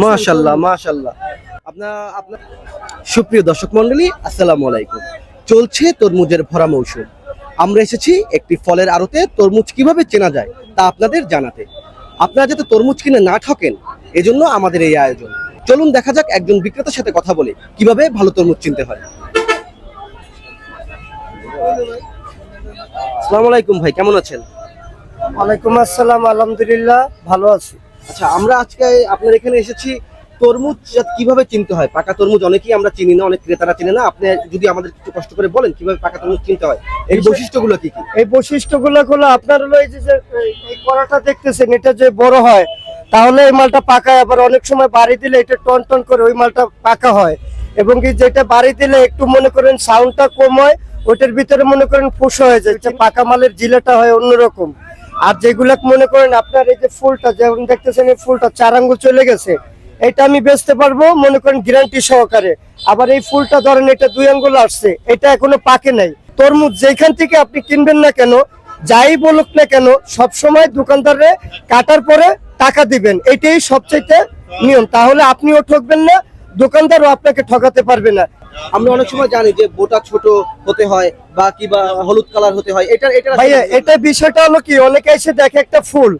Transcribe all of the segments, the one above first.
মাশাআল্লাহ মাশাআল্লাহ। আপনার সুপ্রিয় দর্শক মণ্ডলী, আসসালামু আলাইকুম। চলছে তরমুজের ভরা মৌসুম। আমরা এসেছি একটি ফলের আড়তে তরমুজ কিভাবে চেনা যায় তা আপনাদের জানাতে। আপনারা যাতে তরমুজ কিনে না ঠকেন এজন্য আমাদের এই আয়োজন। চলুন দেখা যাক একজন বিক্রেতার সাথে কথা বলে কিভাবে ভালো তরমুজ চিনতে হয়। আসসালামু আলাইকুম ভাই, কেমন আছেন? ওয়ালাইকুম আসসালাম, আলহামদুলিল্লাহ ভালো আছি। আচ্ছা, আমরা আজকে আপনার এখানে এসেছি তরমুজ কিভাবে চিনতে হয়। পাকা তরমুজ অনেকেই আমরা চিনি না, অনেক ক্রেতারা চিনে না। আপনি যদি আমাদের একটু কষ্ট করে বলেন কিভাবে পাকা তরমুজ চিনতে হয়, এই বৈশিষ্ট্যগুলো কি কি? এই বৈশিষ্ট্যগুলো হলো আপনার হলো এই যে এই কড়াটা দেখতেছেন, এটা যে বড় হয় তাহলে এই মালটা পাকায়, আবার অনেক সময় বাড়ি দিলে এটা টন টন করে ওই মালটা পাকা হয়। এবং কি যেটা বাড়ি দিলে একটু মনে করেন সাউন্ডটা কম হয়, ওটার ভিতরে মনে করেন ফুস হয়ে যায়, পাকা মালের জিলাটা হয় অন্যরকম। আর যেগুলা মনে করেন আপনার এই যে ফুলটা যেমন দেখতেছেন, এই ফুলটা 4 আঙ্গুল চলে গেছে, এটা আমি বেচতে পারবো মনে করেন গ্যারান্টি সহকারে। আবার এই ফুলটা ধরেন এটা 2 আঙ্গুল আসছে, এটা এখনো পাকে নাই। তরমুজ যেখান থেকে আপনি কিনবেন না কেন, যাই বলুক না কেন, সবসময় দোকানদারে কাটার পরে টাকা দিবেন, এটাই সবচেয়ে নিয়ম। তাহলে আপনিও ঠকবেন না, দোকানদারও আপনাকে ঠকাতে পারবে না। আমরা অনেক সময় জানি যে বোটা ছোট হতে হয় বা কিবা হলুদ কালার হতে হয়। এটা ভাইয়া এটা বিষয়টা হলো কি, অনেকে এসে দেখে একটা ফুল,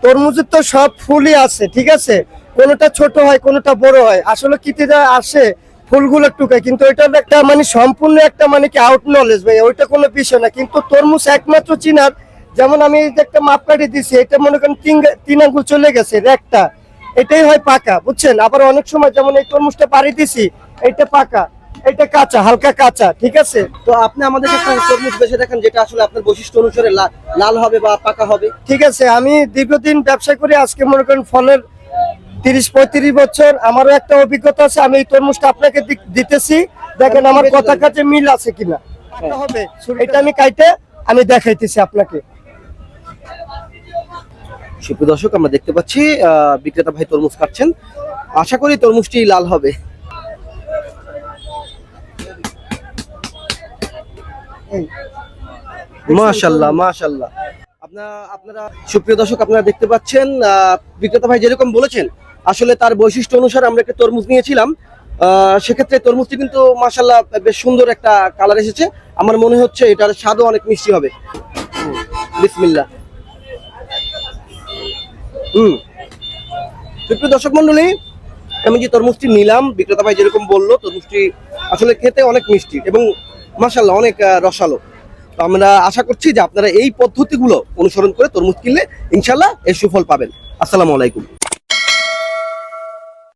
তরমুজের তো সব ফুলই আছে, ঠিক আছে, কোনোটা ছোট হয় কোনোটা বড় হয়, আসলে কিতিরা আসে ফুলগুলো টুকায়, কিন্তু এটা হলো একটা মানে সম্পূর্ণ একটা মানে কি আউট নলেজ ভাইয়া, ওইটা কোনো বিষয় না। কিন্তু তরমুজ একমাত্র চিনার, যেমন আমি এই যে একটা মাপকাঠি দিছি, এটা মনে করেন 3 আঙ্গুল চলে গেছে একটা, এটাই হয় পাকা, বুঝছেন। আবার অনেক সময় যেমন এই তরমুজটা পাড়ি দিছি, এটা পাকা, এটা কাঁচা, হালকা কাঁচা, ঠিক আছে। তো আপনি আমাদেরকে একটা তরমুজ বেছে দেখেন যেটা আসলে আপনার বৈশিষ্ট্য অনুসারে লাল হবে বা পাকা হবে। ঠিক আছে, আমি দীর্ঘদিন ব্যবসা করি, আজকে মনে করেন ফলের 30-35 বছর, আমারও একটা অভিজ্ঞতা আছে। আমি এই তরমুজটা আপনাকে দিতেছি, দেখেন আমার কথা কাছে মিল আছে কিনা। পাকা হবে, এটা আমি কাইটে আমি দেখাইতেছি আপনাকে। সুপ্রিয় দর্শক, আমরা দেখতে পাচ্ছি বিক্রেতা ভাই তরমুজ কাটছেন। আশা করি তরমুজটি লাল হবে। মাশাআল্লাহ মাশাআল্লাহ। আপনারা সুপ্রিয় দর্শক, আপনারা দেখতে পাচ্ছেন বিক্রেতা ভাই যেরকম বলেছেন, আসলে তার বৈশিষ্ট্য অনুসারে আমরা একটা তরমুজ নিয়েছিলাম। সেক্ষেত্রে তরমুজটি কিন্তু মাশাআল্লাহ বেশ সুন্দর একটা কালার এসেছে। আমার মনে হচ্ছে এটার স্বাদও অনেক মিষ্টি হবে। বিসমিল্লাহ। সুপ্রিয় দর্শক মন্ডলী, আমি যে তরমুজটি নিলাম, বিক্রেতা ভাই যেরকম বললো, তরমুজটি আসলে খেতে অনেক মিষ্টি এবং মাশাআল্লাহ অনেক রসালো। তো আমরা আশা করছি যে আপনারা এই পদ্ধতিগুলো অনুসরণ করে তরমুজ কিনলে ইনশাআল্লাহ এর সুফল পাবেন। আসসালামু আলাইকুম।